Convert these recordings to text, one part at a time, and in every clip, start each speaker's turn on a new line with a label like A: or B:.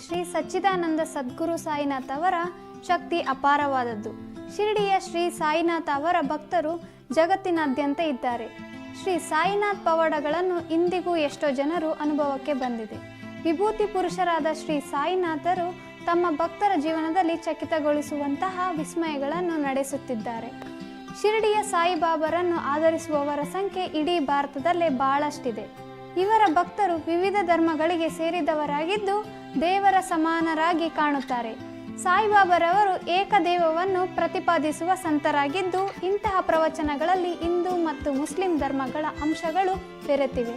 A: ಶ್ರೀ ಸಚ್ಚಿದಾನಂದ ಸದ್ಗುರು ಸಾಯಿನಾಥ್ ಅವರ ಶಕ್ತಿ ಅಪಾರವಾದದ್ದು. ಶಿರಡಿಯ ಶ್ರೀ ಸಾಯಿನಾಥ್ ಅವರ ಭಕ್ತರು ಜಗತ್ತಿನಾದ್ಯಂತ ಇದ್ದಾರೆ. ಶ್ರೀ ಸಾಯಿನಾಥ್ ಪವಾಡಗಳನ್ನು ಇಂದಿಗೂ ಎಷ್ಟೋ ಜನರು ಅನುಭವಕ್ಕೆ ಬಂದಿದೆ. ವಿಭೂತಿ ಪುರುಷರಾದ ಶ್ರೀ ಸಾಯಿನಾಥರು ತಮ್ಮ ಭಕ್ತರ ಜೀವನದಲ್ಲಿ ಚಕಿತಗೊಳಿಸುವಂತಹ ವಿಸ್ಮಯಗಳನ್ನು ನಡೆಸುತ್ತಿದ್ದಾರೆ. ಶಿರಡಿಯ ಸಾಯಿಬಾಬರನ್ನು ಆಧರಿಸುವವರ ಸಂಖ್ಯೆ ಇಡೀ ಭಾರತದಲ್ಲೇ ಬಹಳಷ್ಟಿದೆ. ಇವರ ಭಕ್ತರು ವಿವಿಧ ಧರ್ಮಗಳಿಗೆ ಸೇರಿದವರಾಗಿದ್ದು ದೇವರ ಸಮಾನರಾಗಿ ಕಾಣುತ್ತಾರೆ. ಸಾಯಿಬಾಬರವರು ಏಕದೇವವನ್ನು ಪ್ರತಿಪಾದಿಸುವ ಸಂತರಾಗಿದ್ದು ಇಂತಹ ಪ್ರವಚನಗಳಲ್ಲಿ ಹಿಂದೂ ಮತ್ತು ಮುಸ್ಲಿಂ ಧರ್ಮಗಳ ಅಂಶಗಳು ಬೆರೆತಿವೆ.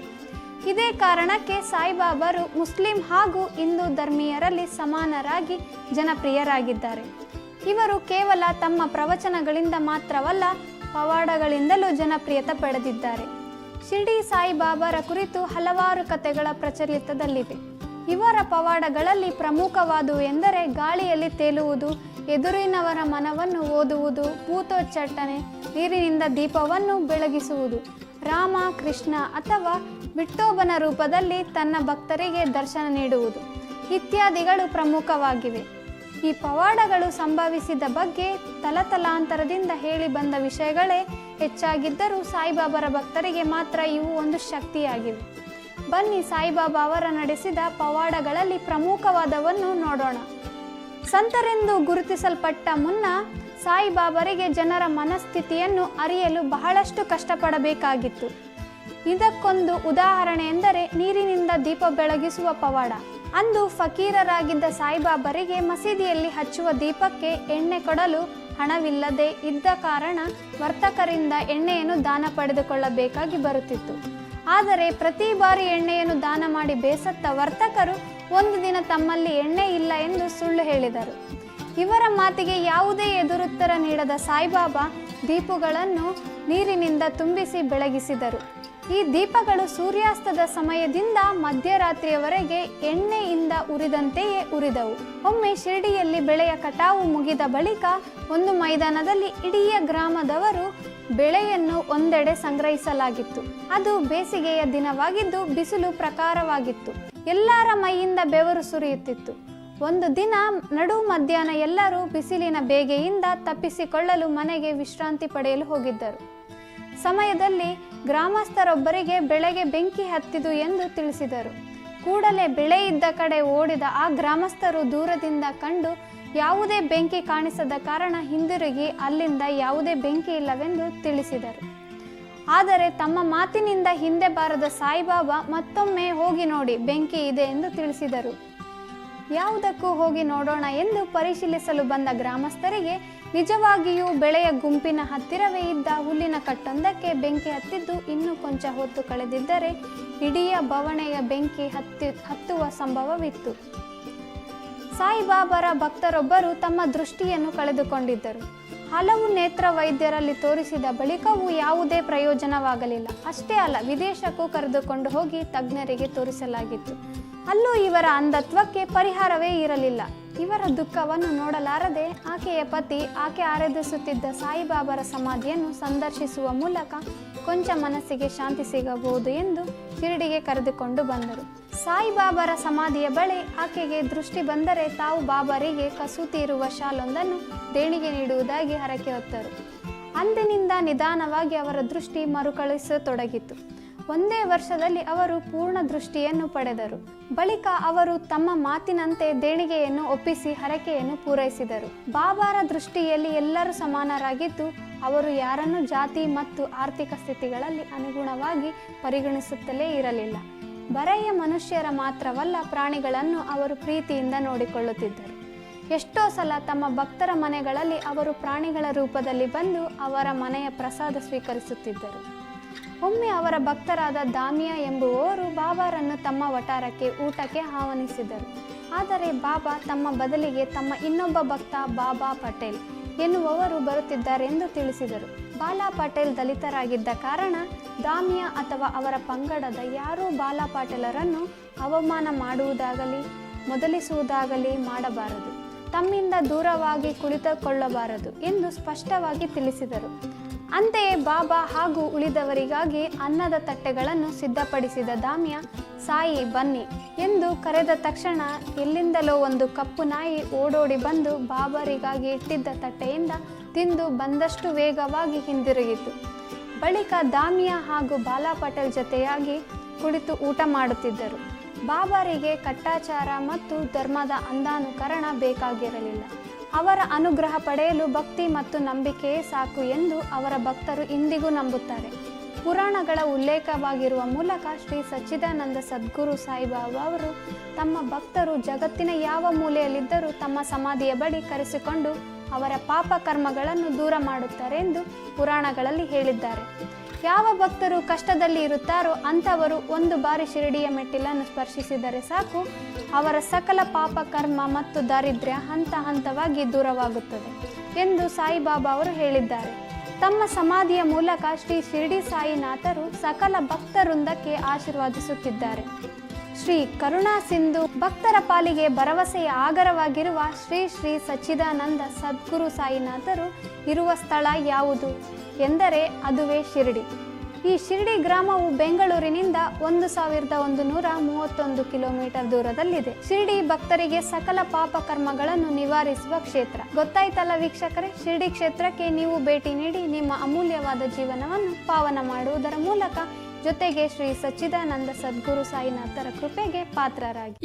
A: ಇದೇ ಕಾರಣಕ್ಕೆ ಸಾಯಿಬಾಬರು ಮುಸ್ಲಿಂ ಹಾಗೂ ಹಿಂದೂ ಧರ್ಮೀಯರಲ್ಲಿ ಸಮಾನರಾಗಿ ಜನಪ್ರಿಯರಾಗಿದ್ದಾರೆ. ಇವರು ಕೇವಲ ತಮ್ಮ ಪ್ರವಚನಗಳಿಂದ ಮಾತ್ರವಲ್ಲ, ಪವಾಡಗಳಿಂದಲೂ ಜನಪ್ರಿಯತೆ ಪಡೆದಿದ್ದಾರೆ. ಶಿರಡಿ ಸಾಯಿಬಾಬರ ಕುರಿತು ಹಲವಾರು ಕಥೆಗಳ ಪ್ರಚಲಿತದಲ್ಲಿವೆ. ಇವರ ಪವಾಡಗಳಲ್ಲಿ ಪ್ರಮುಖವಾದುವು ಎಂದರೆ ಗಾಳಿಯಲ್ಲಿ ತೇಲುವುದು, ಎದುರಿನವರ ಮನವನ್ನು ಓದುವುದು, ಭೂತೋಚ್ಚಾಟನೆ, ನೀರಿನಿಂದ ದೀಪವನ್ನು ಬೆಳಗಿಸುವುದು, ರಾಮ, ಕೃಷ್ಣ ಅಥವಾ ವಿಠೋಬನ ರೂಪದಲ್ಲಿ ತನ್ನ ಭಕ್ತರಿಗೆ ದರ್ಶನ ನೀಡುವುದು ಇತ್ಯಾದಿಗಳು ಪ್ರಮುಖವಾಗಿವೆ. ಈ ಪವಾಡಗಳು ಸಂಭವಿಸಿದ ಬಗ್ಗೆ ತಲತಲಾಂತರದಿಂದ ಹೇಳಿ ಬಂದ ವಿಷಯಗಳೇ ಹೆಚ್ಚಾಗಿದ್ದರೂ ಸಾಯಿಬಾಬರ ಭಕ್ತರಿಗೆ ಮಾತ್ರ ಇವು ಒಂದು ಶಕ್ತಿಯಾಗಿವೆ. ಬನ್ನಿ ಸಾಯಿಬಾಬಾ ಅವರ ನಡೆಸಿದ ಪವಾಡಗಳಲ್ಲಿ ಪ್ರಮುಖವಾದವನ್ನು ನೋಡೋಣ. ಸಂತರೆಂದು ಗುರುತಿಸಲ್ಪಟ್ಟ ಮುನ್ನ ಸಾಯಿಬಾಬರಿಗೆ ಜನರ ಮನಸ್ಥಿತಿಯನ್ನು ಅರಿಯಲು ಬಹಳಷ್ಟು ಕಷ್ಟಪಡಬೇಕಾಗಿತ್ತು. ಇದಕ್ಕೊಂದು ಉದಾಹರಣೆ ಎಂದರೆ ನೀರಿನಿಂದ ದೀಪ ಬೆಳಗಿಸುವ ಪವಾಡ. ಅಂದು ಫಕೀರರಾಗಿದ್ದ ಸಾಯಿಬಾಬರಿಗೆ ಮಸೀದಿಯಲ್ಲಿ ಹಚ್ಚುವ ದೀಪಕ್ಕೆ ಎಣ್ಣೆ ಕೊಡಲು ಹಣವಿಲ್ಲದೆ ಇದ್ದ ಕಾರಣ ವರ್ತಕರಿಂದ ಎಣ್ಣೆಯನ್ನು ದಾನ ಪಡೆದುಕೊಳ್ಳಬೇಕಾಗಿ ಬರುತ್ತಿತ್ತು. ಆದರೆ ಪ್ರತಿ ಬಾರಿ ಎಣ್ಣೆಯನ್ನು ದಾನ ಮಾಡಿ ಬೇಸತ್ತ ವರ್ತಕರು ಒಂದು ದಿನ ತಮ್ಮಲ್ಲಿ ಎಣ್ಣೆ ಇಲ್ಲ ಎಂದು ಸುಳ್ಳು ಹೇಳಿದರು. ಇವರ ಮಾತಿಗೆ ಯಾವುದೇ ಎದುರುತ್ತರ ನೀಡದ ಸಾಯಿಬಾಬಾ ದೀಪಗಳನ್ನು ನೀರಿನಿಂದ ತುಂಬಿಸಿ ಬೆಳಗಿಸಿದರು. ಈ ದೀಪಗಳು ಸೂರ್ಯಾಸ್ತದ ಸಮಯದಿಂದ ಮಧ್ಯರಾತ್ರಿಯವರೆಗೆ ಎಣ್ಣೆಯಿಂದ ಉರಿದಂತೆಯೇ ಉರಿದವು. ಒಮ್ಮೆ ಶಿರಡಿಯಲ್ಲಿ ಬೆಳೆಯ ಕಟಾವು ಮುಗಿದ ಬಳಿಕ ಒಂದು ಮೈದಾನದಲ್ಲಿ ಇಡೀ ಗ್ರಾಮದವರು ಬೆಳೆಯನ್ನು ಒಂದೆಡೆ ಸಂಗ್ರಹಿಸಲಾಗಿತ್ತು. ಅದು ಬೇಸಿಗೆಯ ದಿನವಾಗಿದ್ದು ಬಿಸಿಲು ಪ್ರಖರವಾಗಿತ್ತು. ಎಲ್ಲರ ಮೈಯಿಂದ ಬೆವರು ಸುರಿಯುತ್ತಿತ್ತು. ಒಂದು ದಿನ ನಡು ಮಧ್ಯಾಹ್ನ ಎಲ್ಲರೂ ಬಿಸಿಲಿನ ಬೇಗೆಯಿಂದ ತಪ್ಪಿಸಿಕೊಳ್ಳಲು ಮನೆಗೆ ವಿಶ್ರಾಂತಿ ಪಡೆಯಲು ಹೋಗಿದ್ದರು. ಸಮಯದಲ್ಲಿ ಗ್ರಾಮಸ್ಥರೊಬ್ಬರಿಗೆ ಬೆಳೆಗೆ ಬೆಂಕಿ ಹತ್ತಿದು ಎಂದು ತಿಳಿಸಿದರು. ಕೂಡಲೇ ಬೆಳೆ ಇದ್ದ ಕಡೆ ಓಡಿದ ಆ ಗ್ರಾಮಸ್ಥರು ದೂರದಿಂದ ಕಂಡು ಯಾವುದೇ ಬೆಂಕಿ ಕಾಣಿಸದ ಕಾರಣ ಹಿಂದಿರುಗಿ ಅಲ್ಲಿಂದ ಯಾವುದೇ ಬೆಂಕಿ ಇಲ್ಲವೆಂದು ತಿಳಿಸಿದರು. ಆದರೆ ತಮ್ಮ ಮಾತಿನಿಂದ ಹಿಂದೆ ಬಾರದ ಸಾಯಿಬಾಬಾ ಮತ್ತೊಮ್ಮೆ ಹೋಗಿ ನೋಡಿ, ಬೆಂಕಿ ಇದೆ ಎಂದು ತಿಳಿಸಿದರು. ಯಾವುದಕ್ಕೂ ಹೋಗಿ ನೋಡೋಣ ಎಂದು ಪರಿಶೀಲಿಸಲು ಬಂದ ಗ್ರಾಮಸ್ಥರಿಗೆ ನಿಜವಾಗಿಯೂ ಬೆಳೆಯ ಗುಂಪಿನ ಹತ್ತಿರವೇ ಇದ್ದ ಹುಲ್ಲಿನ ಕಟ್ಟೊಂದಕ್ಕೆ ಬೆಂಕಿ ಹತ್ತಿದ್ದು ಇನ್ನೂ ಕೊಂಚ ಹೊತ್ತು ಕಳೆದಿದ್ದರೆ ಇಡೀ ಬವಣೆಯ ಬೆಂಕಿ ಹತ್ತುವ ಸಂಭವವಿತ್ತು. ಸಾಯಿಬಾಬರ ಭಕ್ತರೊಬ್ಬರು ತಮ್ಮ ದೃಷ್ಟಿಯನ್ನು ಕಳೆದುಕೊಂಡಿದ್ದರು. ಹಲವು ನೇತ್ರ ವೈದ್ಯರಲ್ಲಿ ತೋರಿಸಿದ ಬಳಿಕವೂ ಯಾವುದೇ ಪ್ರಯೋಜನವಾಗಲಿಲ್ಲ. ಅಷ್ಟೇ ಅಲ್ಲ, ವಿದೇಶಕ್ಕೂ ಕರೆದುಕೊಂಡು ಹೋಗಿ ತಜ್ಞರಿಗೆ ತೋರಿಸಲಾಗಿತ್ತು. ಅಲ್ಲೂ ಇವರ ಅಂಧತ್ವಕ್ಕೆ ಪರಿಹಾರವೇ ಇರಲಿಲ್ಲ. ಇವರ ದುಃಖವನ್ನು ನೋಡಲಾರದೆ ಆಕೆಯ ಪತಿ ಆಕೆ ಆರಾಧಿಸುತ್ತಿದ್ದ ಸಾಯಿಬಾಬರ ಸಮಾಧಿಯನ್ನು ಸಂದರ್ಶಿಸುವ ಮೂಲಕ ಕೊಂಚ ಮನಸ್ಸಿಗೆ ಶಾಂತಿ ಸಿಗಬಹುದು ಎಂದು ಶಿರಡಿಗೆ ಕರೆದುಕೊಂಡು ಬಂದರು. ಸಾಯಿಬಾಬರ ಸಮಾಧಿಯ ಬಳಿ ಆಕೆಗೆ ದೃಷ್ಟಿ ಬಂದರೆ ತಾವು ಬಾಬರಿಗೆ ಕಸೂತಿ ಇರುವ ಶಾಲೊಂದನ್ನು ದೇಣಿಗೆ ನೀಡುವುದಾಗಿ ಹರಕೆ ಹೊತ್ತರು. ಅಂದಿನಿಂದ ನಿಧಾನವಾಗಿ ಅವರ ದೃಷ್ಟಿ ಮರುಕಳಿಸತೊಡಗಿತು. ಒಂದೇ ವರ್ಷದಲ್ಲಿ ಅವರು ಪೂರ್ಣ ದೃಷ್ಟಿಯನ್ನು ಪಡೆದರು. ಬಳಿಕ ಅವರು ತಮ್ಮ ಮಾತಿನಂತೆ ದೇಣಿಗೆಯನ್ನು ಒಪ್ಪಿಸಿ ಹರಕೆಯನ್ನು ಪೂರೈಸಿದರು. ಬಾಬಾರ ದೃಷ್ಟಿಯಲ್ಲಿ ಎಲ್ಲರೂ ಸಮಾನರಾಗಿದ್ದು ಅವರು ಯಾರನ್ನು ಜಾತಿ ಮತ್ತು ಆರ್ಥಿಕ ಸ್ಥಿತಿಗಳಲ್ಲಿ ಅನುಗುಣವಾಗಿ ಪರಿಗಣಿಸುತ್ತಲೇ ಇರಲಿಲ್ಲ. ಬರೆಯ ಮನುಷ್ಯರ ಮಾತ್ರವಲ್ಲ, ಪ್ರಾಣಿಗಳನ್ನು ಅವರು ಪ್ರೀತಿಯಿಂದ ನೋಡಿಕೊಳ್ಳುತ್ತಿದ್ದರು. ಎಷ್ಟೋ ಸಲ ತಮ್ಮ ಭಕ್ತರ ಮನೆಗಳಲ್ಲಿ ಅವರು ಪ್ರಾಣಿಗಳ ರೂಪದಲ್ಲಿ ಬಂದು ಅವರ ಮನೆಯ ಪ್ರಸಾದ ಸ್ವೀಕರಿಸುತ್ತಿದ್ದರು. ಒಮ್ಮೆ ಅವರ ಭಕ್ತರಾದ ದಾಮಿಯಾ ಎಂಬುವವರು ಬಾಬಾರನ್ನು ತಮ್ಮ ವಠಾರಕ್ಕೆ ಊಟಕ್ಕೆ ಆಹ್ವಾನಿಸಿದರು. ಆದರೆ ಬಾಬಾ ತಮ್ಮ ಬದಲಿಗೆ ತಮ್ಮ ಇನ್ನೊಬ್ಬ ಭಕ್ತ ಬಾಬಾ ಪಟೇಲ್ ಎನ್ನುವವರು ಬರುತ್ತಿದ್ದಾರೆ ಎಂದು ತಿಳಿಸಿದರು. ಬಾಲಾ ಪಟೇಲ್ ದಲಿತರಾಗಿದ್ದ ಕಾರಣ ದಾಮಿಯಾ ಅಥವಾ ಅವರ ಪಂಗಡದ ಯಾರೂ ಬಾಲಾ ಪಟೇಲರನ್ನು ಅವಮಾನ ಮಾಡುವುದಾಗಲಿ ಮೊದಲಿಸುವುದಾಗಲಿ ಮಾಡಬಾರದು, ತಮ್ಮಿಂದ ದೂರವಾಗಿ ಕುಳಿತುಕೊಳ್ಳಬಾರದು ಎಂದು ಸ್ಪಷ್ಟವಾಗಿ ತಿಳಿಸಿದರು. ಅಂತೆಯೇ ಬಾಬಾ ಹಾಗೂ ಉಳಿದವರಿಗಾಗಿ ಅನ್ನದ ತಟ್ಟೆಗಳನ್ನು ಸಿದ್ಧಪಡಿಸಿದ ದಾಮ್ಯ ಸಾಯಿ ಬನ್ನಿ ಎಂದು ಕರೆದ ತಕ್ಷಣ ಎಲ್ಲಿಂದಲೋ ಒಂದು ಕಪ್ಪು ನಾಯಿ ಓಡೋಡಿ ಬಂದು ಬಾಬರಿಗಾಗಿ ಇಟ್ಟಿದ್ದ ತಟ್ಟೆಯಿಂದ ತಿಂದು ಬಂದಷ್ಟು ವೇಗವಾಗಿ ಹಿಂದಿರುಗಿತು. ಬಳಿಕ ದಾಮಿಯಾ ಹಾಗೂ ಬಾಲಾ ಪಟೇಲ್ ಜೊತೆಯಾಗಿ ಕುಳಿತು ಊಟ ಮಾಡುತ್ತಿದ್ದರು. ಬಾಬರಿಗೆ ಕಟ್ಟಾಚಾರ ಮತ್ತು ಧರ್ಮದ ಅಂಧಾನುಕರಣ ಬೇಕಾಗಿರಲಿಲ್ಲ. ಅವರ ಅನುಗ್ರಹ ಪಡೆಯಲು ಭಕ್ತಿ ಮತ್ತು ನಂಬಿಕೆಯೇ ಸಾಕು ಎಂದು ಅವರ ಭಕ್ತರು ಇಂದಿಗೂ ನಂಬುತ್ತಾರೆ. ಪುರಾಣಗಳ ಉಲ್ಲೇಖವಾಗಿರುವ ಮೂಲಕ ಶ್ರೀ ಸಚ್ಚಿದಾನಂದ ಸದ್ಗುರು ಸಾಯಿಬಾಬಾ ಅವರು ತಮ್ಮ ಭಕ್ತರು ಜಗತ್ತಿನ ಯಾವ ಮೂಲೆಯಲ್ಲಿದ್ದರೂ ತಮ್ಮ ಸಮಾಧಿಯ ಬಳಿ ಕರೆಸಿಕೊಂಡು ಅವರ ಪಾಪ ಕರ್ಮಗಳನ್ನು ದೂರ ಮಾಡುತ್ತಾರೆ ಎಂದು ಪುರಾಣಗಳಲ್ಲಿ ಹೇಳಿದ್ದಾರೆ. ಯಾವ ಭಕ್ತರು ಕಷ್ಟದಲ್ಲಿ ಇರುತ್ತಾರೋ ಅಂಥವರು ಒಂದು ಬಾರಿ ಶಿರಡಿಯ ಮೆಟ್ಟಿಲನ್ನು ಸ್ಪರ್ಶಿಸಿದರೆ ಸಾಕು, ಅವರ ಸಕಲ ಪಾಪ ಕರ್ಮ ಮತ್ತು ದಾರಿದ್ರ್ಯ ಹಂತ ಹಂತವಾಗಿ ದೂರವಾಗುತ್ತದೆ ಎಂದು ಸಾಯಿಬಾಬಾ ಅವರು ಹೇಳಿದ್ದಾರೆ. ತಮ್ಮ ಸಮಾಧಿಯ ಮೂಲಕ ಶ್ರೀ ಶಿರಡಿ ಸಾಯಿನಾಥರು ಸಕಲ ಭಕ್ತವೃಂದಕ್ಕೆ ಆಶೀರ್ವಾದಿಸುತ್ತಿದ್ದಾರೆ. ಶ್ರೀ ಕರುಣಾ ಸಿಂಧು ಭಕ್ತರ ಪಾಲಿಗೆ ಭರವಸೆಯ ಆಗರವಾಗಿರುವ ಶ್ರೀ ಶ್ರೀ ಸಚ್ಚಿದಾನಂದ ಸದ್ಗುರು ಸಾಯಿನಾಥರು ಇರುವ ಸ್ಥಳ ಯಾವುದು ಎಂದರೆ ಅದುವೇ ಶಿರಡಿ. ಈ ಶಿರಡಿ ಗ್ರಾಮವು ಬೆಂಗಳೂರಿನಿಂದ 1131 ಕಿಲೋಮೀಟರ್ ದೂರದಲ್ಲಿದೆ. ಶಿರಡಿ ಭಕ್ತರಿಗೆ ಸಕಲ ಪಾಪ ಕರ್ಮಗಳನ್ನು ನಿವಾರಿಸುವ ಕ್ಷೇತ್ರ. ಗೊತ್ತಾಯ್ತಲ್ಲ ವೀಕ್ಷಕರೇ, ಶಿರಡಿ ಕ್ಷೇತ್ರಕ್ಕೆ ನೀವು ಭೇಟಿ ನೀಡಿ ನಿಮ್ಮ ಅಮೂಲ್ಯವಾದ ಜೀವನವನ್ನು ಪಾವನ ಮಾಡುವುದರ ಮೂಲಕ ಜೊತೆಗೆ ಶ್ರೀ ಸಚ್ಚಿದಾನಂದ ಸದ್ಗುರು ಸಾಯಿನಾಥರ ಕೃಪೆಗೆ ಪಾತ್ರರಾಗಿ.